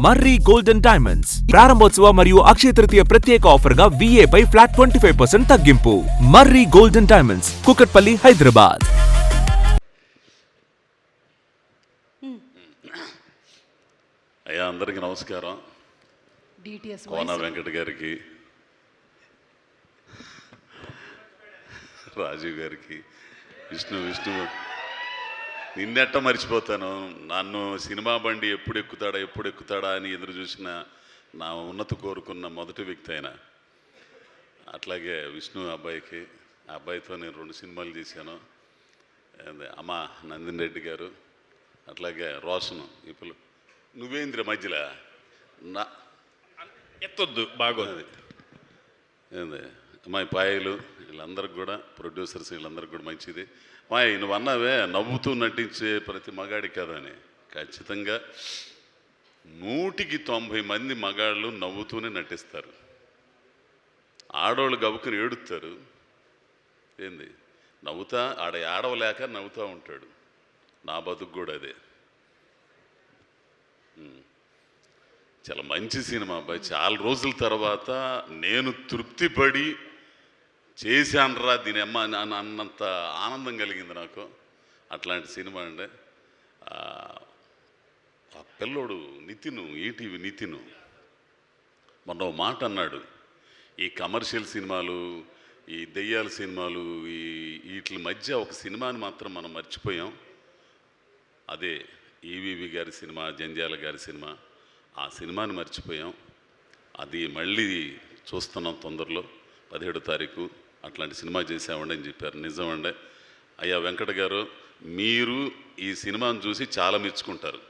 మర్రి golden diamonds ప్రారంభోత్సవ మరియు అక్షయ తృతీయ ప్రత్యేక ఆఫర్ గా VA పై ఫ్లాట్ 25% తగ్గింపు. మర్రి గోల్డెన్ డైమండ్స్, కుకట్పల్లి, హైదరాబాద్. అయ్యా అందరికీ నమస్కారం. కోన వెంకట గారికి, రాజీవ్ గారికి, విష్ణు నిన్నెట్ట మర్చిపోతాను. నన్ను సినిమా బండి ఎప్పుడు ఎక్కుతాడా అని ఎదురు చూసిన నా ఉన్నతి కోరుకున్న మొదటి వ్యక్తి అయినా. అట్లాగే విష్ణు అబ్బాయికి, ఆ అబ్బాయితో నేను 2 సినిమాలు చేశాను. అమ్మ నందిని రెడ్డి గారు, అట్లాగే రోషను. ఇప్పుడు నువ్వేంద్ర మధ్యలో నా ఎత్తొద్దు బాగోదు. ఏంది అమ్మాయి పాయలు, వీళ్ళందరికి కూడా ప్రొడ్యూసర్స్, వీళ్ళందరికీ కూడా మంచిది. మాయ నువ్వు అన్నావే నవ్వుతూ నటించే ప్రతి మగాడి కదని. ఖచ్చితంగా 100కి 90 మంది మగాళ్ళు నవ్వుతూనే నటిస్తారు. ఆడవాళ్ళు గబుకుని ఏడుస్తారు. ఏంది నవ్వుతా ఆడవలేక నవ్వుతూ ఉంటాడు. నా బతుకు కూడా అదే. చాలా మంచి సినిమా అబ్బాయి. చాలా రోజుల తర్వాత నేను తృప్తిపడి చేశానరా దీని అమ్మ అన్నంత ఆనందం కలిగింది నాకు. అట్లాంటి సినిమా అండి. ఆ పిల్లోడు నితిను, ఈటీవీ నితిను మొన్న మాట అన్నాడు, ఈ కమర్షియల్ సినిమాలు, ఈ దెయ్యాల సినిమాలు, వీటి మధ్య ఒక సినిమాని మాత్రం మనం మర్చిపోయాం. అదే ఈవీవి గారి సినిమా, జంధ్యాల గారి సినిమా. ఆ సినిమాని మర్చిపోయాం. అది మళ్ళీ చూస్తున్నాం తొందరలో, 17వ తారీఖు. అట్లాంటి సినిమా చేసామండి అని చెప్పారు. నిజమండి అయ్యా వెంకట గారు, మీరు ఈ సినిమాను చూసి చాలా మెచ్చుకుంటారు.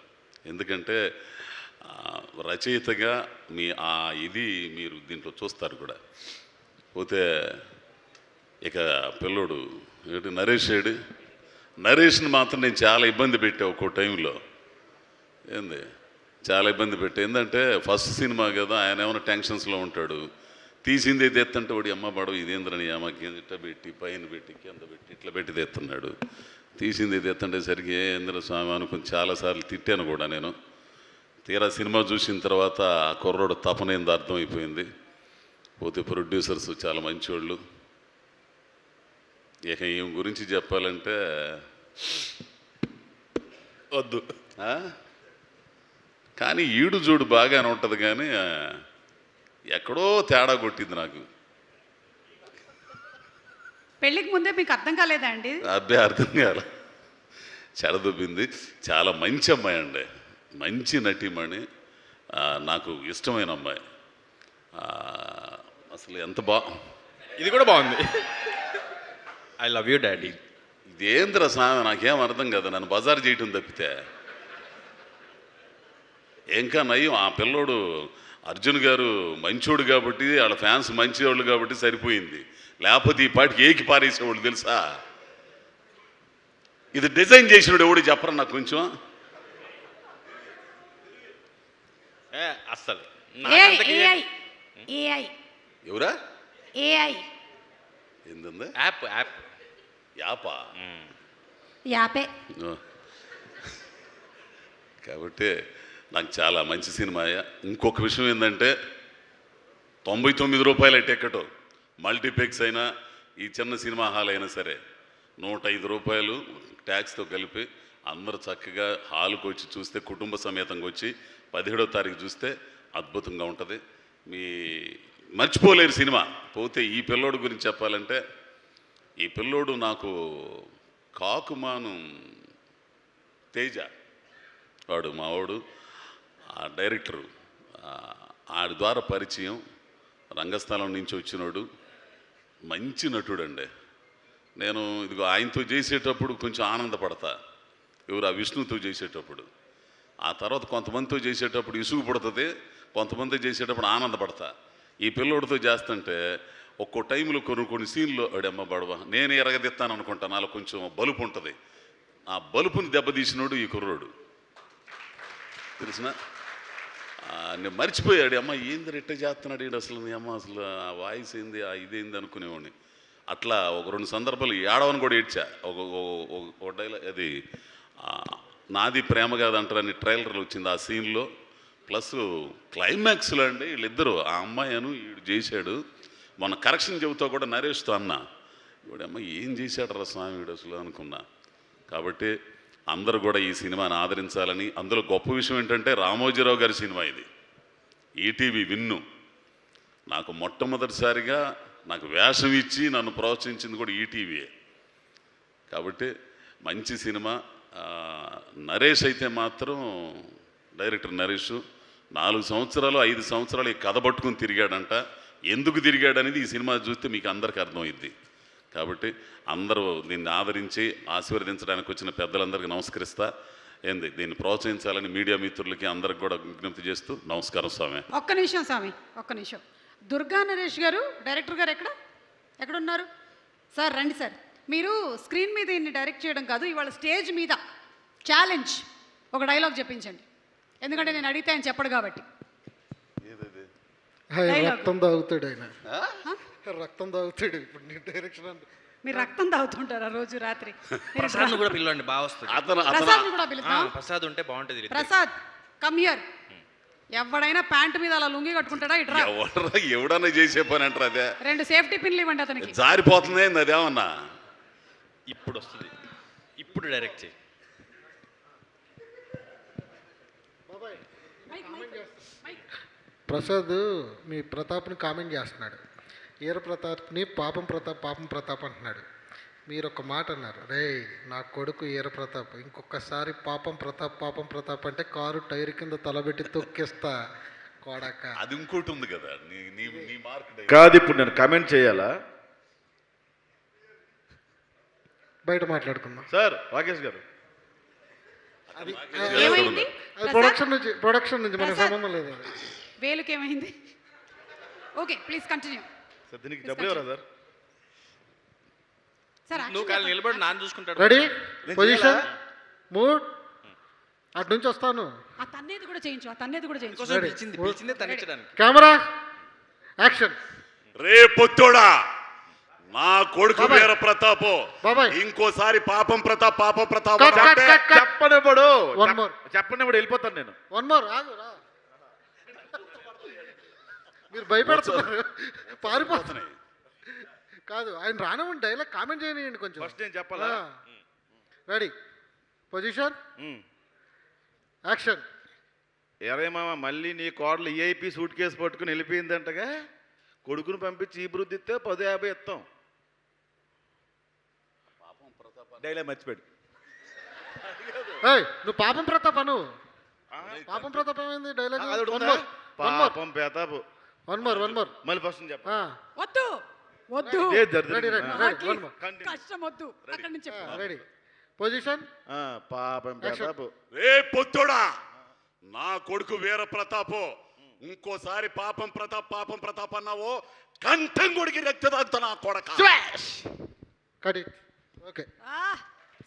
ఎందుకంటే రచయితగా మీ ఇది మీరు దీంట్లో చూస్తారు కూడా. పోతే ఇక పిల్లోడు నరేష్ని మాత్రం నేను చాలా ఇబ్బంది పెట్టా ఒక్కో టైంలో. ఏంది చాలా ఇబ్బంది పెట్టా. ఏంటంటే ఫస్ట్ సినిమా కదా, ఆయన ఏమైనా టెన్షన్స్లో ఉంటాడు. తీసిందే తెత్తంటే వాడి అమ్మ పడవ ఇదేంద్రని అమ్మకి ఇట్లా పెట్టి పైన పెట్టి కింద పెట్టి ఇట్లా పెట్టి తెస్తున్నాడు. తీసింది తెత్తంటే సరికి ఏంద్ర స్వామి అనుకుని చాలాసార్లు తిట్టాను కూడా నేను. తీరా సినిమా చూసిన తర్వాత ఆ కుర్రోడు తపనేంది అర్థమైపోయింది. పోతే ప్రొడ్యూసర్స్ చాలా మంచివాళ్ళు. ఇక ఈమె గురించి చెప్పాలంటే వద్దు. కానీ ఈడు చూడు బాగానే ఉంటుంది, కానీ ఎక్కడో తేడా కొట్టింది నాకు. పెళ్ళికి ముందే మీకు అర్థం కాలేదా అండి? అబ్బాయి అర్థం కాల, చెడదొబ్బింది. చాలా మంచి అమ్మాయి అండి, మంచి నటిమణి, నాకు ఇష్టమైన అమ్మాయి. అసలు ఎంత ఇది కూడా బాగుంది. I love you daddy. ఇదేంద్ర స్వామి నాకేం అర్థం కదా, నన్ను బజారు చేయటం తప్పితే. ఇంకా నయ్యం ఆ పిల్లోడు అర్జున్ గారు మంచోడు కాబట్టి, వాళ్ళ ఫ్యాన్స్ మంచివాళ్ళు కాబట్టి సరిపోయింది. లేకపోతే ఈ పాటికి ఏకి పారేసేవాళ్ళు తెలుసా. ఇది డిజైన్ చేసినాడు ఎవడు చెప్పరా నాకు కొంచెం. అస్సలు ఎవరా ఏంది యాపా యాపే. కాబట్టి నాకు చాలా మంచి సినిమా. ఇంకొక విషయం ఏంటంటే 99 రూపాయల టికెట్, మల్టీప్లెక్స్ అయినా ఈ చిన్న సినిమా హాల్ అయినా సరే 105 రూపాయలు ట్యాక్స్తో కలిపి అందరూ చక్కగా హాల్కి వచ్చి చూస్తే, కుటుంబ సమేతంగా వచ్చి 17వ తారీఖు చూస్తే అద్భుతంగా ఉంటుంది. మర్చిపోలేరు సినిమా. పోతే ఈ పిల్లోడు గురించి చెప్పాలంటే, ఈ పిల్లోడు నాకు కాకుమాను తేజ వాడు మావాడు, ఆ డైరెక్టరు, ఆడి ద్వారా పరిచయం, రంగస్థలం నుంచి వచ్చినాడు, మంచి నటుడు అండి. నేను ఇదిగో ఆయనతో చేసేటప్పుడు కొంచెం ఆనందపడతా, ఎవరు ఆ విష్ణుతో చేసేటప్పుడు. ఆ తర్వాత కొంతమందితో చేసేటప్పుడు ఇసుగు పడుతుంది, కొంతమంది చేసేటప్పుడు ఆనందపడతా. ఈ పిల్లోడితో చేస్తుంటే ఒక్కో టైంలో కొన్ని సీన్లో అడమ్మ బడవ నేను ఎరగదిస్తాను అనుకుంటాను, నాలో కొంచెం బలుపు ఉంటుంది. ఆ బలుపుని దెబ్బతీసినాడు ఈ కుర్రోడు, తెలిసిన. నేను మర్చిపోయాడు, అమ్మ ఏంది రెట్ట చేస్తున్నాడు ఈడు, అసలు నీ అమ్మ అసలు ఆ వాయిస్ ఏంది, ఆ ఇదేంది అనుకునేవాడిని. అట్లా ఒక 2 సందర్భాలు ఏడవని కూడా ఏడ్చా. ఒక డైలాగ్, అది నాది ప్రేమ కాదంటారని ట్రైలర్లు వచ్చింది. ఆ సీన్లో ప్లస్ క్లైమాక్స్లో అండి వీళ్ళిద్దరూ ఆ అమ్మాయి వీడు చేశాడు. మొన్న కరెక్షన్ చెబుతా కూడా నరేష్తో అన్నా, వీడమ్మ ఏం చేశాడు రా స్వామి వీడు అసలు అనుకున్నా. కాబట్టి అందరూ కూడా ఈ సినిమాని ఆదరించాలని. అందులో గొప్ప విషయం ఏంటంటే రామోజీరావు గారి సినిమా ఇది, ఈటీవీ విన్ను. నాకు మొట్టమొదటిసారిగా నాకు వేషం ఇచ్చి నన్ను ప్రోత్సహించింది కూడా ఈటీవీయే. కాబట్టి మంచి సినిమా. నరేష్ అయితే మాత్రం డైరెక్టర్ నరేష్ 4 సంవత్సరాలు 5 సంవత్సరాలు ఈ కథ పట్టుకుని తిరిగాడంట. ఎందుకు తిరిగాడనేది ఈ సినిమా చూస్తే మీకు అందరికీ అర్థమైద్ది. కాబట్టి అందరూ దీన్ని ఆదరించి ఆశీర్వదించడానికి వచ్చిన పెద్దలందరికీ నమస్కరిస్తా. దీన్ని ప్రోత్సహించాలని మీడియా మిత్రులకి అందరికి కూడా విజ్ఞప్తి చేస్తూ నమస్కారం స్వామి. ఒక్క నిమిషం స్వామి, ఒక్క నిమిషం. దుర్గా నరేష్ గారు, డైరెక్టర్ గారు ఎక్కడున్నారు సార్? రండి సార్. మీరు స్క్రీన్ మీద ఇన్ని డైరెక్ట్ చేయడం కాదు, ఇవాళ స్టేజ్ మీద ఛాలెంజ్ ఒక డైలాగ్ చెప్పించండి. ఎందుకంటే నేను అడిగితే ఆయన చెప్పడు కాబట్టి. రక్తం తాగుతాడు ఆయన, రక్తం తాగుతాడు. ఇప్పుడు నీ డైరెక్షన్ అంటే మీరు రక్తం తాగుతుంటారా రోజు రాత్రి? ప్రసాద్ కూడా పిలవండి, బాగా వస్తుంది. ప్రసాద్ కూడా పిలుద్దాం. ప్రసాద్ ఉంటే బాగుంటుంది. Prasad come here. ఎవడైనా ప్యాంటు మీద అలా లుంగి కట్టుకుంటాడా? ఇట్రా. ఎవడన్నా చేసే పని అంటారు అదే. 2 సేఫ్టీ పిన్లు ఇవ్వండి అతనికి. జారిపోతుంది అదేమన్నా. ఇప్పుడు వస్తుంది, ఇప్పుడు డైరెక్ట్ చేయి. ప్రసాద్ మీ ప్రతాప్ని కామెంట్ చేస్తున్నాడు. ఈర ప్రతాప్ని పాపం ప్రతాప్ అంటున్నాడు. మీరు ఒక మాట అన్నారు, రే నా కొడుకు ఈర ప్రతాప్, ఇంకొకసారి పాపం ప్రతాప్ అంటే కారు టైర్ కింద తలబెట్టి తొక్కిస్తా కోడక. అది ఇంకోటి ఉంది కదా నీ మార్క్ కాదు. ఇప్పుడు నేను కామెంట్ చేయాలా? బయట మాట్లాడుకుందాం సార్. రాకేష్ గారు, ఏమైంది? ప్రొడక్షన్ నుంచి మనకు సంబంధం లేదు. వేలుకి ఏమైంది? Okay, please continue. సార్ దీనికి డబ్బులు ఎవరా సార్? సార్ నువ్వు కాలు నిలబడి నాన్న చూసుకుంటాడు. Ready, position, mood. అటు నుంచి వస్తాను. ఆ తన్నేది కూడా చేయించు. పిలిచిందే తనిచ్చడానికి. Camera action. రే పొత్తోడా, నా కొడుకు వీర ప్రతాప్ బాబాయ్ ఇంకోసారి పాపం ప్రతాప్ చెప్పనివ్వడు. One more. చెప్పనివ్వడు, వెళ్ళిపోతాను నేను. One more. ఆగురా, మీరు భయపెడుతున్నారు, పారిపోతున్నాయి. కాదు, ఆయన రానివ్వండి, డైలాగ్ కామెంట్ చేయనివ్వండి కొంచెం. ఫస్ట్ నేను చెప్పాలా? Ready, position, action. ఎరే మామ, మళ్ళీ నీ కోడలు ఈఐపీ సూట్ కేసు పట్టుకుని వెళ్ళిపోయిందంటగా. కొడుకుని పంపించి ఈ బృద్ధి ఇస్తే 10,50 ఇస్తాం. డైలాగ్ మర్చిపోయాడు. నువ్వు పాపం ప్రతాప్ అను. పాపం ప్రతాప్ ఏమైంది డైలాగ్? పాపం ప్రతాప్. One more. మళ్ళీ ఫస్ట్ చెప్ప. వద్దు. కష్టం వద్దు. అక్కడి నుంచి రెడీ, పొజిషన్, పాపం ప్రతాప్. రే పొత్తోడా, నా కొడుకు వీర ప్రతాప్ ఇంకోసారి పాపం ప్రతాప్ అన్నావో కంఠం కొడికి రక్తదాంతో నా కొడక. Okay,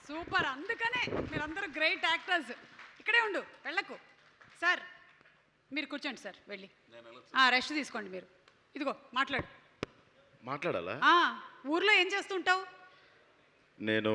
super. అందుకనే మీరందరూ గ్రేట్ యాక్టర్స్. ఇక్కడే ఉండు, వెళ్ళకు. సార్ మీరు కూర్చోండి సార్, వెళ్ళి రెస్ట్ తీసుకోండి. మీరు ఇదిగో మాట్లాడాలా? ఊర్లో ఏం చేస్తుంటావు? నేను